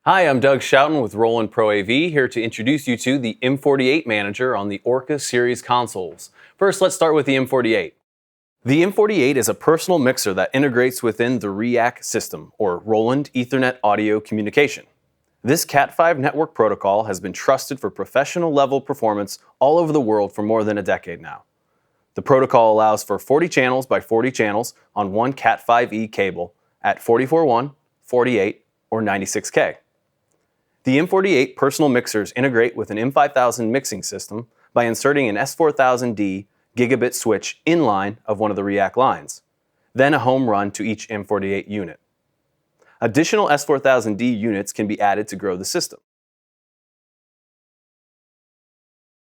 Hi, I'm Doug Schouten with Roland Pro AV, here to introduce you to the M-48 Manager on the Orca series consoles. First, let's start with the M-48. The M-48 is a personal mixer that integrates within the REAC system, or Roland Ethernet Audio Communication. This Cat5 network protocol has been trusted for professional-level performance all over the world for more than a decade now. The protocol allows for 40 channels by 40 channels on one Cat5e cable at 44.1, 48, or 96K. The M-48 personal mixers integrate with an M-5000 mixing system by inserting an S4000D gigabit switch inline of one of the REAC lines, then a home run to each M-48 unit. Additional S4000D units can be added to grow the system.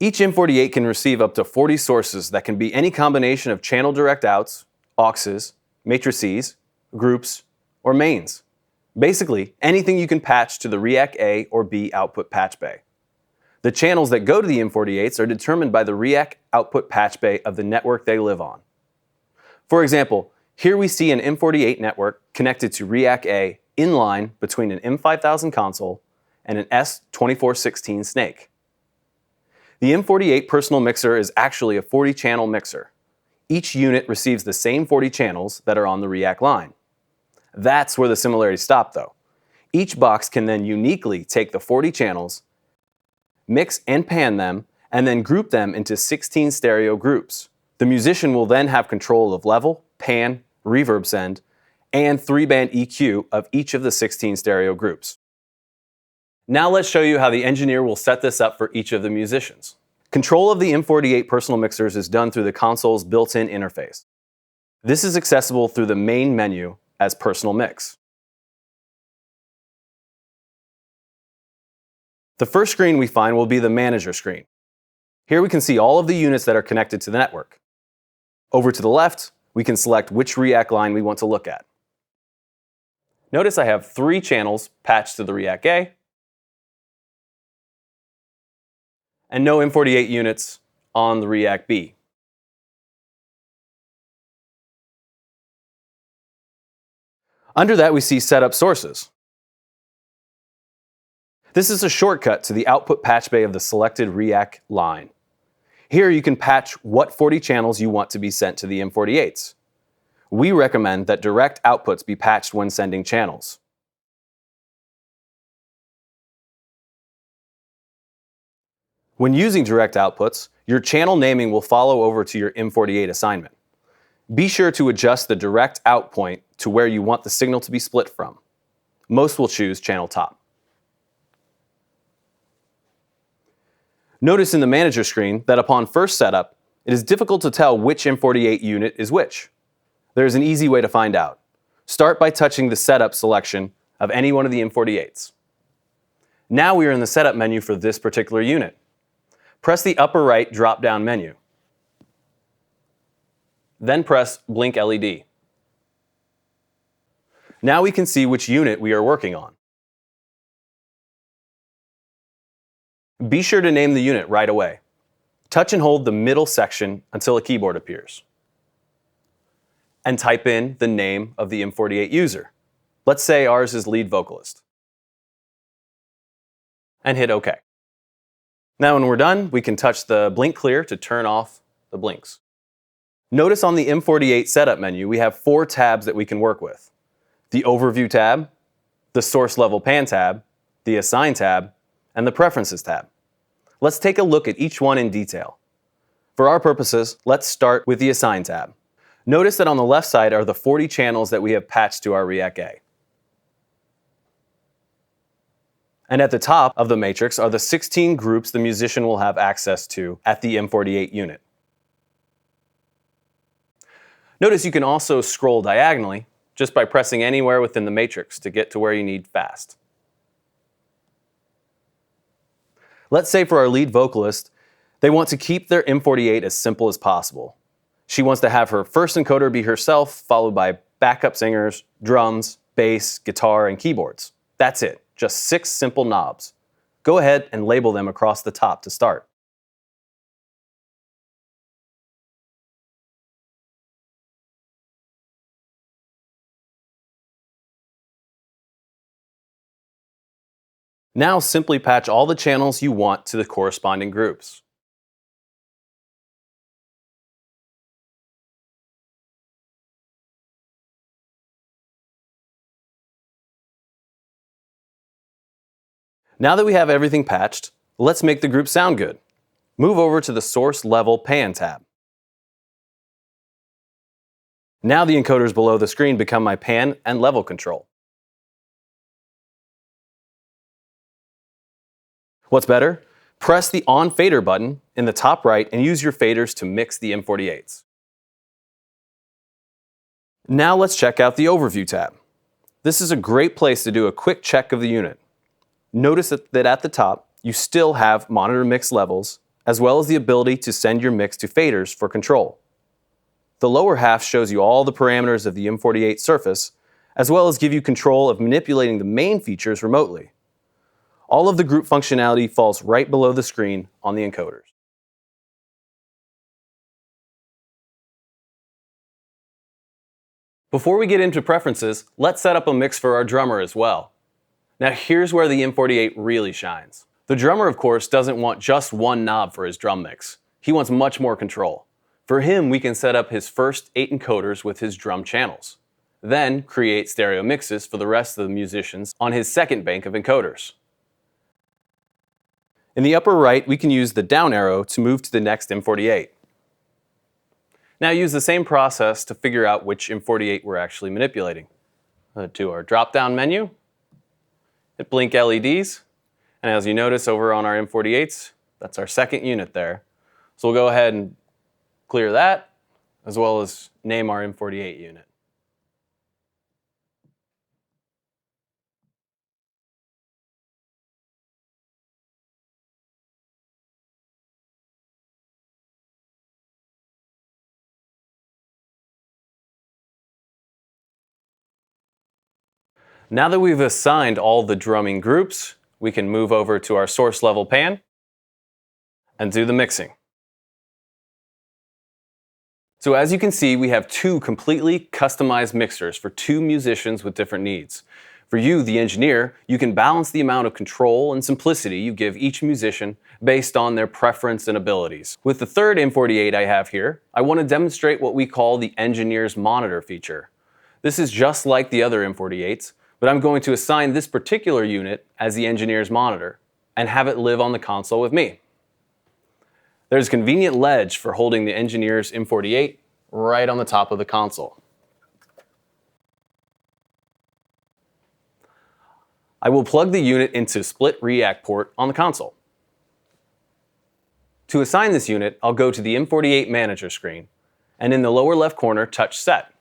Each M-48 can receive up to 40 sources that can be any combination of channel direct outs, auxes, matrices, groups, or mains. Basically, anything you can patch to the REAC A or B output patch bay. The channels that go to the M-48s are determined by the REAC output patch bay of the network they live on. For example, here we see an M-48 network connected to REAC A in line between an M-5000 console and an S2416 snake. The M-48 personal mixer is actually a 40-channel mixer. Each unit receives the same 40 channels that are on the REAC line. That's where the similarities stop, though. Each box can then uniquely take the 40 channels, mix and pan them, and then group them into 16 stereo groups. The musician will then have control of level, pan, reverb send, and 3-band EQ of each of the 16 stereo groups. Now let's show you how the engineer will set this up for each of the musicians. Control of the M-48 personal mixers is done through the console's built-in interface. This is accessible through the main menu as Personal Mix. The first screen we find will be the Manager screen. Here we can see all of the units that are connected to the network. Over to the left, we can select which REAC line we want to look at. Notice I have 3 channels patched to the REAC A and no M-48 units on the REAC B. Under that, we see Setup Sources. This is a shortcut to the output patch bay of the selected REAC line. Here you can patch what 40 channels you want to be sent to the M-48s. We recommend that direct outputs be patched when sending channels. When using direct outputs, your channel naming will follow over to your M-48 assignment. Be sure to adjust the direct out point to where you want the signal to be split from. Most will choose channel top. Notice in the Manager screen that upon first setup, it is difficult to tell which M-48 unit is which. There is an easy way to find out. Start by touching the Setup selection of any one of the M-48s. Now we are in the Setup menu for this particular unit. Press the upper right drop-down menu. Then press Blink LED. Now we can see which unit we are working on. Be sure to name the unit right away. Touch and hold the middle section until a keyboard appears. And type in the name of the M-48 user. Let's say ours is lead vocalist. And hit OK. Now when we're done, we can touch the blink clear to turn off the blinks. Notice on the M-48 setup menu, we have 4 tabs that we can work with. The Overview tab, the Source Level Pan tab, the Assign tab, and the Preferences tab. Let's take a look at each one in detail. For our purposes, let's start with the Assign tab. Notice that on the left side are the 40 channels that we have patched to our REAC A. And at the top of the matrix are the 16 groups the musician will have access to at the M-48 unit. Notice you can also scroll diagonally just by pressing anywhere within the matrix to get to where you need fast. Let's say for our lead vocalist, they want to keep their M-48 as simple as possible. She wants to have her first encoder be herself, followed by backup singers, drums, bass, guitar, and keyboards. That's it, just 6 simple knobs. Go ahead and label them across the top to start. Now simply patch all the channels you want to the corresponding groups. Now that we have everything patched, let's make the group sound good. Move over to the Source Level Pan tab. Now the encoders below the screen become my pan and level control. What's better? Press the On Fader button in the top right and use your faders to mix the M-48s. Now let's check out the Overview tab. This is a great place to do a quick check of the unit. Notice that at the top, you still have monitor mix levels, as well as the ability to send your mix to faders for control. The lower half shows you all the parameters of the M-48 surface, as well as give you control of manipulating the main features remotely. All of the group functionality falls right below the screen on the encoders. Before we get into preferences, let's set up a mix for our drummer as well. Now here's where the M-48 really shines. The drummer, of course, doesn't want just one knob for his drum mix. He wants much more control. For him, we can set up his first 8 encoders with his drum channels. Then create stereo mixes for the rest of the musicians on his second bank of encoders. In the upper right, we can use the down arrow to move to the next M-48. Now use the same process to figure out which M-48 we're actually manipulating. To our drop-down menu, hit blink LEDs, and as you notice over on our M-48s, that's our second unit there. So we'll go ahead and clear that, as well as name our M-48 unit. Now that we've assigned all the drumming groups, we can move over to our source level pan and do the mixing. So as you can see, we have 2 completely customized mixers for 2 musicians with different needs. For you, the engineer, you can balance the amount of control and simplicity you give each musician based on their preference and abilities. With the third M-48 I have here, I want to demonstrate what we call the engineer's monitor feature. This is just like the other M-48s, but I'm going to assign this particular unit as the engineer's monitor and have it live on the console with me. There's a convenient ledge for holding the engineer's M-48 right on the top of the console. I will plug the unit into split react port on the console. To assign this unit, I'll go to the M-48 manager screen and in the lower left corner touch Set.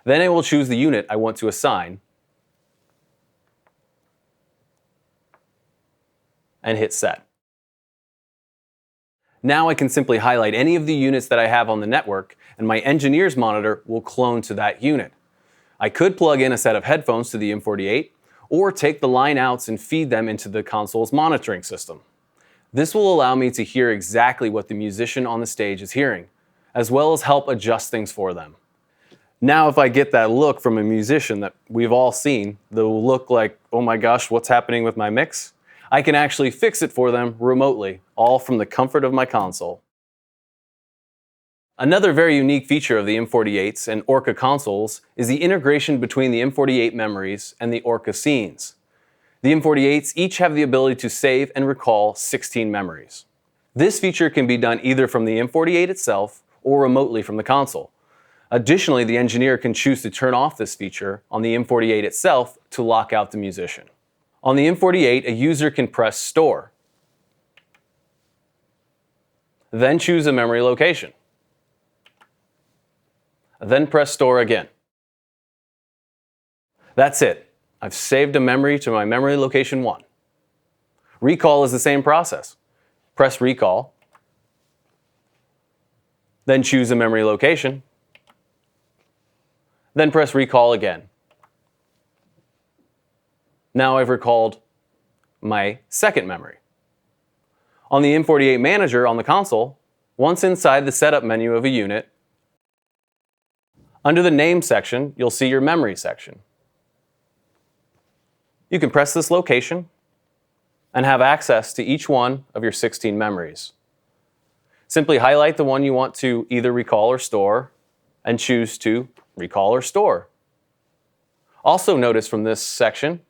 Then I will choose the unit I want to assign and hit Set. Now I can simply highlight any of the units that I have on the network and my engineer's monitor will clone to that unit. I could plug in a set of headphones to the M-48 or take the line outs and feed them into the console's monitoring system. This will allow me to hear exactly what the musician on the stage is hearing, as well as help adjust things for them. Now if I get that look from a musician that we've all seen, they'll look like, oh my gosh, what's happening with my mix? I can actually fix it for them remotely, all from the comfort of my console. Another very unique feature of the M-48s and Orca consoles is the integration between the M-48 memories and the Orca scenes. The M-48s each have the ability to save and recall 16 memories. This feature can be done either from the M-48 itself or remotely from the console. Additionally, the engineer can choose to turn off this feature on the M-48 itself to lock out the musician. On the M-48, a user can press Store, then choose a memory location, then press Store again. That's it. I've saved a memory to my memory location 1. Recall is the same process. Press Recall, then choose a memory location, then press Recall again. Now I've recalled my second memory. On the M-48 Manager on the console, once inside the setup menu of a unit, under the Name section, you'll see your Memory section. You can press this location and have access to each one of your 16 memories. Simply highlight the one you want to either recall or store and choose to recall or store. Also notice from this section,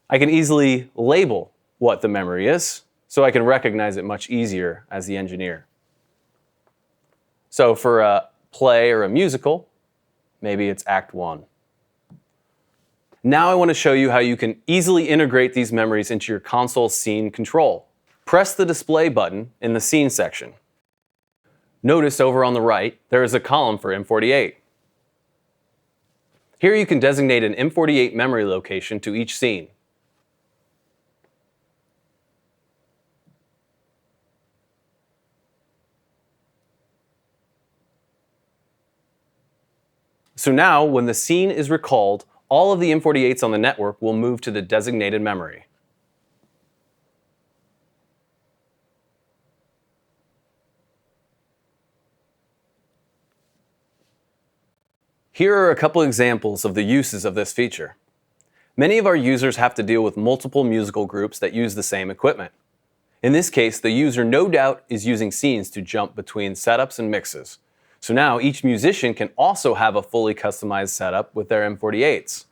I can easily label what the memory is so I can recognize it much easier as the engineer. So for a play or a musical, maybe it's Act 1. Now I want to show you how you can easily integrate these memories into your console scene control. Press the display button in the scene section. Notice over on the right, there is a column for M-48. Here you can designate an M-48 memory location to each scene. So now, when the scene is recalled, all of the M-48s on the network will move to the designated memory. Here are a couple examples of the uses of this feature. Many of our users have to deal with multiple musical groups that use the same equipment. In this case, the user no doubt is using scenes to jump between setups and mixes. So now each musician can also have a fully customized setup with their M-48s.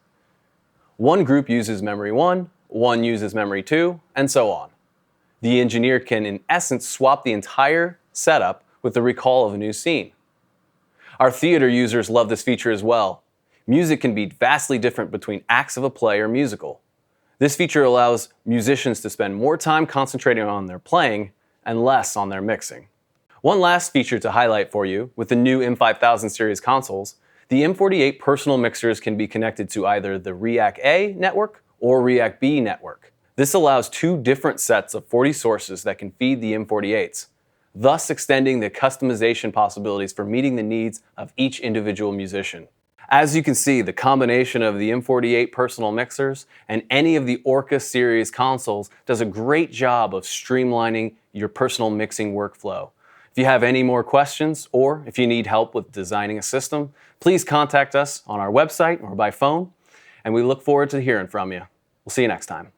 One group uses memory 1, one uses memory 2, and so on. The engineer can in essence swap the entire setup with the recall of a new scene. Our theater users love this feature as well. Music can be vastly different between acts of a play or musical. This feature allows musicians to spend more time concentrating on their playing and less on their mixing. One last feature to highlight for you with the new M-5000 series consoles, the M-48 personal mixers can be connected to either the REAC-A network or REAC-B network. This allows two different sets of 40 sources that can feed the M-48s, thus extending the customization possibilities for meeting the needs of each individual musician. As you can see, the combination of the M-48 personal mixers and any of the Orca series consoles does a great job of streamlining your personal mixing workflow. If you have any more questions or if you need help with designing a system, please contact us on our website or by phone, and we look forward to hearing from you. We'll see you next time.